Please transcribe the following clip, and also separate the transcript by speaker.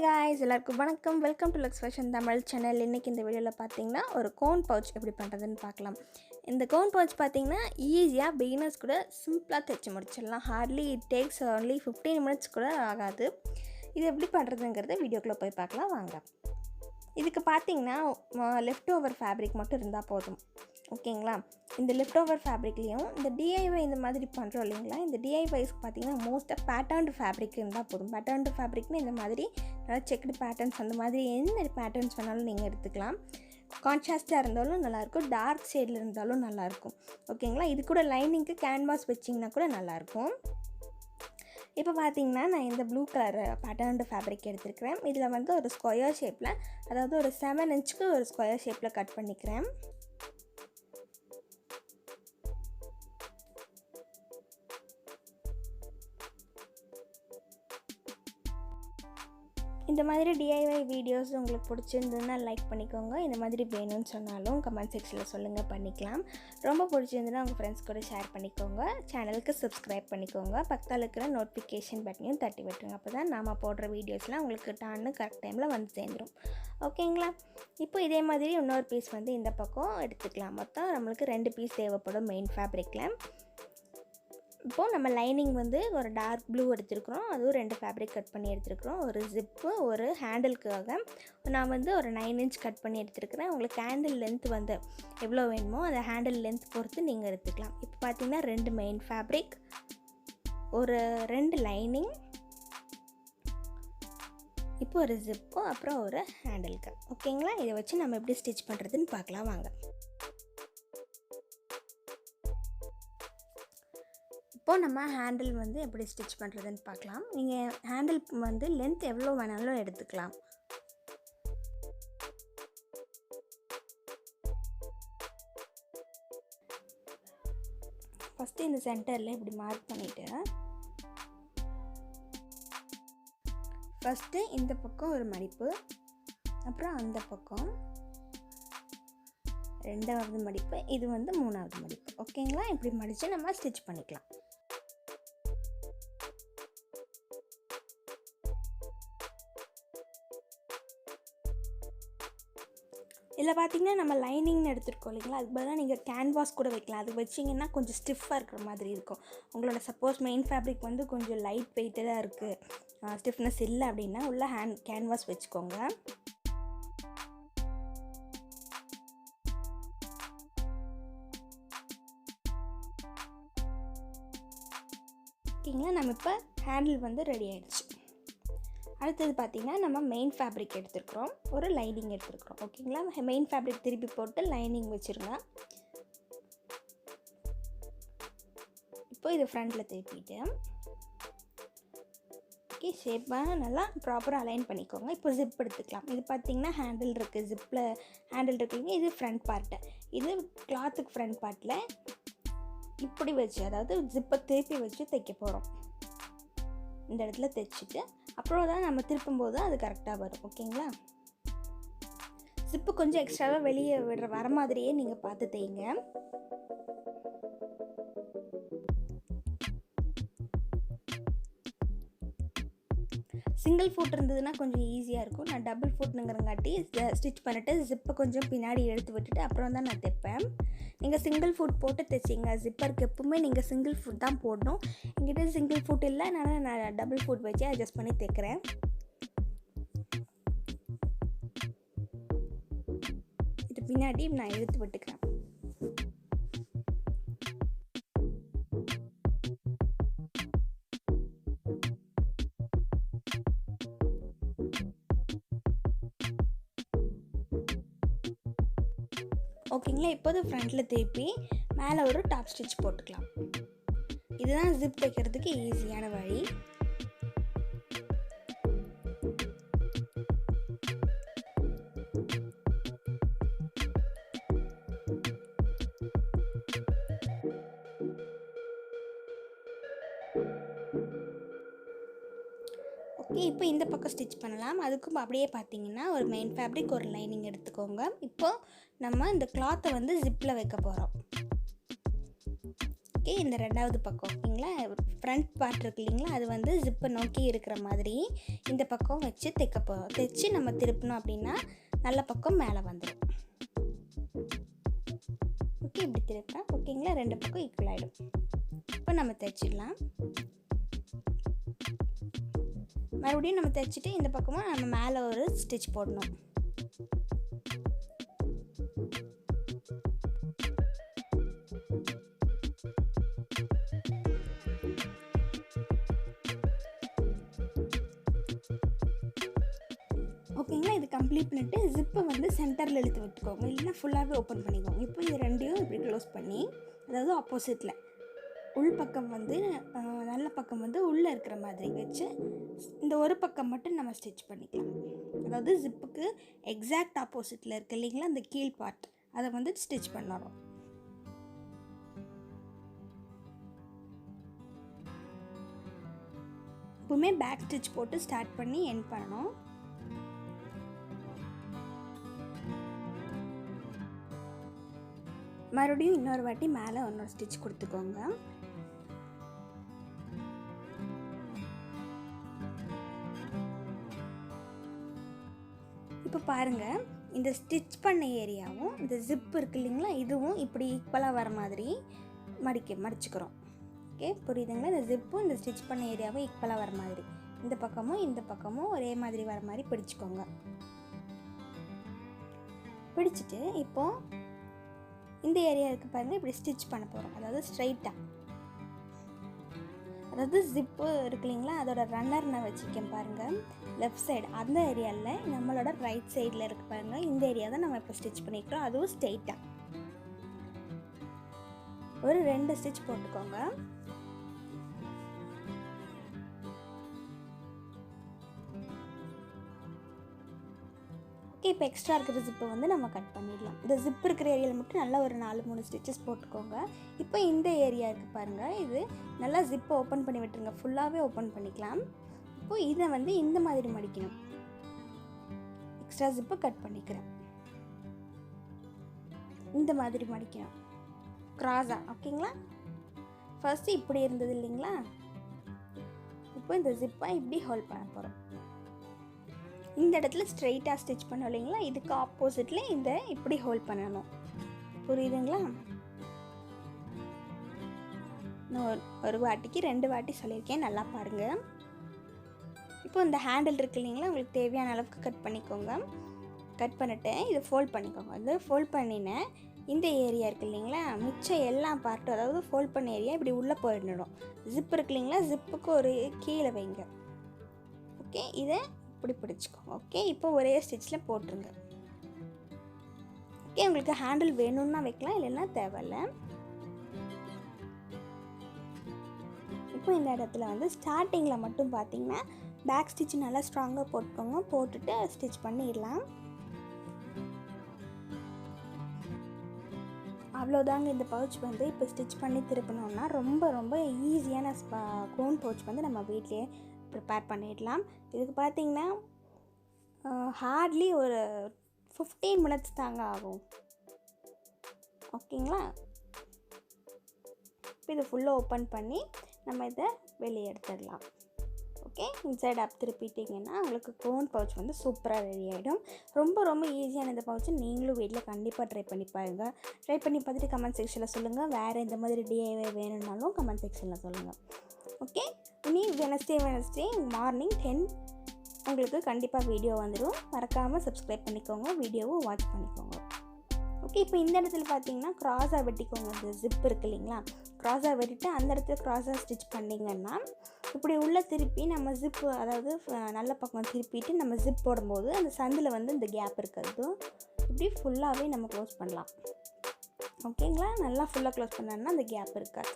Speaker 1: guys, எல்லாருக்கும் வணக்கம். Welcome to Lux fashion Tamil channel. இன்றைக்கி இந்த வீடியோவில் பார்த்தீங்கன்னா ஒரு கோன் பவுச் எப்படி பண்ணுறதுன்னு பார்க்கலாம். இந்த கோன் பவுச் பார்த்தீங்கன்னா ஈஸியாக பிகினர்ஸ் கூட சிம்பிளாக தைச்சி முடிச்சிடலாம். Hardly it takes only 15 minutes கூட ஆகாது. இது எப்படி பண்ணுறதுங்கிறத வீடியோக்குள்ளே போய் பார்க்கலாம் வாங்க. இதுக்கு பார்த்தீங்கன்னா லெஃப்ட் ஓவர் ஃபேப்ரிக் மட்டும் இருந்தால் போதும், ஓகேங்களா. இந்த லெஃப்ட் ஓவர் ஃபேப்ரிக்லேயும் இந்த டிஐஒய் இந்த மாதிரி பண்ணுறோம் இல்லைங்களா, இந்த டிஐஒய்ஸ்க்கு பார்த்தீங்கன்னா மோஸ்ட்டாக பேட்டர்ன்டு ஃபேப்ரிக் இருந்தால் போதும். பேட்டர்ன்டு ஃபேப்ரிக்னு இந்த மாதிரி நல்லா செக்குடு பேட்டர்ன்ஸ் அந்த மாதிரி எந்த பேட்டர்ன்ஸ் வேணாலும் நீங்கள் எடுத்துக்கலாம். கான்ட்ராஸ்ட்டாக இருந்தாலும் நல்லாயிருக்கும், டார்க் ஷேடில் இருந்தாலும் நல்லாயிருக்கும், ஓகேங்களா. இது கூட லைனிங்க்கு கேன்வாஸ் வச்சிங்கன்னா கூட நல்லாயிருக்கும். இப்போ பார்த்தீங்கன்னா நான் இந்த ப்ளூ கலர் பேட்டர்ன்டு ஃபேப்ரிக் எடுத்துருக்கிறேன். இதில் வந்து ஒரு ஸ்கொயர் ஷேப்பில், அதாவது ஒரு 7 இன்ச்சுக்கு ஒரு ஸ்கொயர் ஷேப்பில் கட் பண்ணிக்கிறேன். இந்த மாதிரி டிஐஒய் வீடியோஸ் உங்களுக்கு பிடிச்சிருந்ததுன்னா லைக் பண்ணிக்கோங்க. இந்த மாதிரி வேணும்னு சொன்னாலும் கமெண்ட் செக்ஷனில் சொல்லுங்கள், பண்ணிக்கலாம். ரொம்ப பிடிச்சிருந்ததுன்னா உங்கள் ஃப்ரெண்ட்ஸ் கூட ஷேர் பண்ணிக்கோங்க. சேனலுக்கு சப்ஸ்கிரைப் பண்ணிக்கோங்க. பக்கத்தில் இருக்கிற நோட்டிஃபிகேஷன் பட்டனையும் தட்டி விட்டுருங்க. அப்போ தான் நாம் போடுற வீடியோஸ்லாம் உங்களுக்கு டான்னு கரெக்ட் டைமில் வந்து சேர்ந்துடும், ஓகேங்களா. இப்போ இதே மாதிரி இன்னொரு பீஸ் வந்து இந்த பக்கம் எடுத்துக்கலாம். மொத்தம் நம்மளுக்கு 2 பீஸ் தேவைப்படும் மெயின் ஃபேப்ரிக்கில். இப்போது நம்ம லைனிங் வந்து ஒரு டார்க் ப்ளூ எடுத்துருக்குறோம், அதுவும் 2 ஃபேப்ரிக் கட் பண்ணி எடுத்துருக்குறோம். ஒரு ஜிப்பு, ஒரு ஹேண்டிலுக்காக நான் வந்து ஒரு 9 இன்ச் கட் பண்ணி எடுத்துருக்கிறேன். உங்களுக்கு ஹேண்டில் லென்த் வந்து எவ்வளோ வேணுமோ அந்த ஹேண்டில் லென்த் பொறுத்து நீங்கள் எடுத்துக்கலாம். இப்போ பார்த்தீங்கன்னா 2 மெயின் ஃபேப்ரிக், ஒரு 2 லைனிங், இப்போ ஒரு ஜிப்பு, அப்புறம் ஒரு ஹேண்டிலுக்கு, ஓகேங்களா. இதை வச்சு நம்ம எப்படி ஸ்டிச் பண்ணுறதுன்னு பார்க்கலாம் வாங்க. இப்போது நம்ம ஹேண்டில் வந்து எப்படி ஸ்டிச் பண்ணுறதுன்னு பார்க்கலாம். நீங்கள் ஹேண்டில் வந்து லென்த் எவ்வளோ வேணாலும் எடுத்துக்கலாம். ஃபஸ்ட்டு இந்த சென்டரில் இப்படி மார்க் பண்ணிவிட்டு, ஃபஸ்ட்டு இந்த பக்கம் ஒரு மடிப்பு, அப்புறம் அந்த பக்கம் 2வது மடிப்பு, இது வந்து 3வது மடிப்பு, ஓகேங்களா. இப்படி மடித்து நம்ம ஸ்டிச் பண்ணிக்கலாம். இதில் பார்த்திங்கன்னா நம்ம லைனிங்னு எடுத்துருக்கோம் இல்லைங்களா, அதுக்கு பதிலாக நீங்கள் கேன்வாஸ் கூட வைக்கலாம். அது வச்சிங்கன்னா கொஞ்சம் ஸ்டிஃபாக இருக்கிற மாதிரி இருக்கும். உங்களோட சப்போஸ் மெயின் ஃபேப்ரிக் வந்து கொஞ்சம் லைட் வெயிட்டடாக இருக்குது, ஸ்டிஃப்னஸ் இல்லை அப்படின்னா உள்ள கேன்வாஸ் வச்சுக்கோங்க. ஓகேங்களா, நம்ம இப்போ ஹேண்டில் வந்து ரெடி ஆகிடுச்சு. அடுத்தது பார்த்திங்கன்னா நம்ம மெயின் ஃபேப்ரிக் எடுத்துருக்குறோம், ஒரு லைனிங் எடுத்துருக்குறோம், ஓகேங்களா. மெயின் ஃபேப்ரிக் திருப்பி போட்டு லைனிங் வச்சுருங்க. இப்போ இது ஃப்ரண்ட்டில் திருப்பிட்டு, ஓகே, ஷேப்பாக நல்லா ப்ராப்பராக அலைன் பண்ணிக்கோங்க. இப்போ ஜிப் எடுத்துக்கலாம். இது பார்த்திங்கன்னா ஹேண்டில் இருக்குது, ஜிப்பில் ஹேண்டில் இருக்குங்க. இது ஃப்ரண்ட் பார்ட்டு, இது கிளாத்துக்கு ஃப்ரண்ட் பார்ட்டில் இப்படி வச்சு, அதாவது ஜிப்பை திருப்பி வச்சு தைக்க போகிறோம். இந்த இடத்துல தைச்சிட்டு அப்புறம் தான் நம்ம திருப்பும்போது அது கரெக்டாக வரும், ஓகேங்களா. ஜிப்பு கொஞ்சம் எக்ஸ்ட்ராவாக வெளியே வர மாதிரியே நீங்கள் பார்த்து தைங்க. சிங்கிள் ஃபுட் இருந்ததுன்னா கொஞ்சம் ஈஸியாக இருக்கும். நான் டபுள் ஃபுட்னுங்கிறங்காட்டி ஸ்டிச் பண்ணிவிட்டு ஜிப்பை கொஞ்சம் பின்னாடி எடுத்து விட்டுட்டு அப்புறம் தான் நான் தைப்பேன். நீங்கள் சிங்கிள் ஃபுட் போட்டு தைச்சிங்க, ஜிப்பருக்கு எப்பவுமே நீங்கள் சிங்கிள் ஃபுட் தான் போடணும். என்கிட்ட சிங்கிள் ஃபுட் இல்லை, நான் டபுள் ஃபுட் வச்சு அட்ஜஸ்ட் பண்ணி தைக்கிறேன். இது பின்னாடி நான் எடுத்து விட்டுக்கிறேன். ஓகேங்களா, இப்போது ஃப்ரண்ட்டில் திருப்பி மேலே ஒரு டாப் ஸ்டிச் போட்டுக்கலாம். இதுதான் ஜிப் தைக்கிறதுக்கு ஈஸியான வழி. ஓகே, இப்போ இந்த பக்கம் ஸ்டிச் பண்ணலாம். அதுக்கும் அப்படியே பார்த்தீங்கன்னா ஒரு மெயின் ஃபேப்ரிக், ஒரு லைனிங் எடுத்துக்கோங்க. இப்போது நம்ம இந்த கிளாத்தை வந்து ஜிப்பில் வைக்க போகிறோம். ஓகே, இந்த 2வது பக்கம், ஓகேங்களா. ஃப்ரண்ட் பார்ட் இருக்கு இல்லைங்களா, அது வந்து ஜிப்பை நோக்கி இருக்கிற மாதிரி இந்த பக்கம் வச்சு தைச்சி நம்ம திருப்பினோம் அப்படின்னா நல்ல பக்கம் மேலே வந்துடும். ஓகே, இப்படி திருப்பேன். ஓகேங்களா, 2 பக்கம் ஈக்குவல் ஆகிடும். இப்போ நம்ம தைச்சிடலாம். மறுபடியும் நம்ம தைச்சிட்டு இந்த பக்கமாக நம்ம மேலே ஒரு ஸ்டிச் போடணும். ஓகேங்களா, இது கம்ப்ளீட் பண்ணிவிட்டு ஜிப்பை வந்து சென்டரில் இழுத்து விட்டுக்கோங்க, இல்லைன்னா ஃபுல்லாகவே ஓப்பன் பண்ணிக்கோங்க. இப்போ இது ரெண்டையும் இப்படி க்ளோஸ் பண்ணி, அதாவது ஆப்போசிட்டில் உள் பக்கம் வந்து நல்ல பக்கம் வந்து உள்ளே இருக்கிற மாதிரி வச்சு இந்த ஒரு பக்கம் மட்டும் நம்ம ஸ்டிச் பண்ணிக்கலாம். அதாவது ஜிப்புக்கு எக்ஸாக்ட் ஆப்போசிட்டில் இருக்குது இல்லைங்களா, அந்த கீழ் பார்ட், அதை வந்து ஸ்டிச் பண்ணணும். எப்பவுமே பேக் ஸ்டிச் போட்டு ஸ்டார்ட் பண்ணி எண்ட் பண்ணணும். மறுபடியும் இன்னொரு வாட்டி மேலே இன்னொரு ஸ்டிச் கொடுத்துக்கோங்க. இப்போ பாருங்கள், இந்த ஸ்டிச் பண்ண ஏரியாவும் இந்த ஜிப் இருக்கு இல்லைங்களா, இதுவும் இப்படி ஈக்குவலாக வர மாதிரி மடிச்சுக்கிறோம். ஓகே, புரியுதுங்களா? இந்த ஜிப்பும் இந்த ஸ்டிச் பண்ண ஏரியாவும் ஈக்குவலாக வர மாதிரி இந்த பக்கமும் ஒரே மாதிரி வர மாதிரி பிடிச்சிக்கோங்க. பிடிச்சிட்டு இப்போது இந்த ஏரியா இருக்குது பாருங்கள், இப்படி ஸ்டிச் பண்ண போகிறோம். அதாவது ஸ்ட்ரைட்டாக, அதாவது ஜிப்பு இருக்கு இல்லைங்களா, அதோட ரன்னர் நான் வச்சுக்கேன் பாருங்கள், லெஃப்ட் சைடு அந்த ஏரியாவில் நம்மளோட ரைட் சைடில் இருக்குது பாருங்கள், இந்த ஏரியா தான் நம்ம இப்போ ஸ்டிச் பண்ணிக்கிறோம். அதுவும் ஸ்ட்ரைட்டாக ஒரு 2 ஸ்டிச் போட்டுக்கோங்க. ஓகே, இப்போ எக்ஸ்ட்ரா இருக்கிற ஜிப்பை வந்து நம்ம கட் பண்ணிடலாம். இந்த ஜிப் இருக்கிற ஏரியாவில் மட்டும் நல்லா ஒரு 4-3 ஸ்டிச்சஸ் போட்டுக்கோங்க. இப்போ இந்த ஏரியா இருக்குது பாருங்கள், இது நல்லா ஜிப்பை ஓப்பன் பண்ணி விட்டுருங்க, ஃபுல்லாகவே ஓப்பன் பண்ணிக்கலாம். இப்போது இதை வந்து இந்த மாதிரி மடிக்கணும். எக்ஸ்ட்ரா ஜிப்பை கட் பண்ணிக்கிறேன், இந்த மாதிரி மடிக்கணும் க்ராஸாக. ஓகேங்களா, ஃபர்ஸ்ட்டு இப்படி இருந்தது இல்லைங்களா, இப்போ இந்த ஜிப்பை இப்படி ஹோல்ட் பண்ண போகிறோம். இந்த இடத்துல ஸ்ட்ரைட்டாக ஸ்டிச் பண்ணோம் இல்லைங்களா, இதுக்கு ஆப்போசிட்டில் இந்த இப்படி ஹோல்ட் பண்ணணும். புரியுதுங்களா? நான் ஒரு வாட்டிக்கு 2 வாட்டி சொல்லியிருக்கேன், நல்லா பாருங்கள். இப்போ இந்த ஹேண்டில் இருக்குது இல்லைங்களா, உங்களுக்கு தேவையான அளவுக்கு கட் பண்ணிக்கோங்க. கட் பண்ணிவிட்டு இதை ஃபோல்ட் பண்ணிக்கோங்க. இது ஃபோல்ட் பண்ணினேன் இந்த ஏரியா இருக்குது இல்லைங்களா, மிச்சம் எல்லா பார்ட்டும், அதாவது ஃபோல்ட் பண்ண ஏரியா இப்படி உள்ளே போயிடணும். ஜிப் இருக்கு இல்லைங்களா, ஜிப்புக்கு ஒரு கீழே வைங்க. ஓகே, இதை இப்படி பிடிச்சிக்கோங்க. ஓகே, இப்போ ஒரே ஸ்டிச்சில் போட்டுருங்க. ஓகே, உங்களுக்கு ஹேண்டில் வேணும்னா வைக்கலாம், இல்லைன்னா தேவையில்லை. இப்போ இந்த இடத்துல வந்து ஸ்டார்டிங்கில் மட்டும் பார்த்தீங்கன்னா பேக் ஸ்டிச் நல்லா ஸ்ட்ராங்காக போட்டுக்கோங்க. போட்டுட்டு ஸ்டிச் பண்ணிடலாம். அவ்வளோதாங்க, இந்த பவுச் வந்து இப்போ ஸ்டிச் பண்ணி திருப்பினோம்னா ரொம்ப ரொம்ப ஈஸியான கோன் பவுச் வந்து நம்ம வீட்லேயே ப்ரிப்பேர் பண்ணிடலாம். இதுக்கு பார்த்திங்கன்னா ஹார்ட்லி ஒரு 15 மினிட்ஸ் தாங்க ஆகும். ஓகேங்களா, இப்போ இதை ஃபுல்லாக ஓப்பன் பண்ணி நம்ம இதை வெளியே எடுத்துடலாம். ஓகே, இன்சைட் அப் திருப்பிட்டிங்கன்னா உங்களுக்கு கோன் பவுச் வந்து சூப்பராக ரெடி ஆகிடும். ரொம்ப ரொம்ப ஈஸியான இந்த பவுச்சு நீங்களும் வீட்டில் கண்டிப்பாக ட்ரை பண்ணி பாருங்கள். ட்ரை பண்ணி பார்த்துட்டு கமெண்ட் செக்ஷனில் சொல்லுங்கள். வேறு இந்த மாதிரி DIY வேணும்னாலும் கமெண்ட் செக்ஷனில் சொல்லுங்கள். ஓகே, இனி வெனஸ்டே மார்னிங் 10 உங்களுக்கு கண்டிப்பாக வீடியோ வந்துடும். மறக்காமல் சப்ஸ்கிரைப் பண்ணிக்கோங்க, வீடியோவும் வாட்ச் பண்ணிக்கோங்க. ஓகே, இப்போ இந்த இடத்துல பார்த்தீங்கன்னா க்ராஸாக வெட்டிக்கோங்க. அந்த ஜிப் இருக்குது இல்லைங்களா, க்ராஸாக வெட்டிட்டு அந்த இடத்துல க்ராஸாக ஸ்டிச் பண்ணிங்கன்னா இப்படி உள்ளே திருப்பி நம்ம ஜிப்பு, அதாவது நல்ல பக்கம் திருப்பிட்டு நம்ம ஜிப் போடும்போது அந்த சந்தில் வந்து இந்த கேப் இருக்கிறது இப்படி ஃபுல்லாகவே நம்ம க்ளோஸ் பண்ணலாம். ஓகேங்களா, நல்லா ஃபுல்லாக க்ளோஸ் பண்ணோன்னா அந்த கேப் இருக்காது.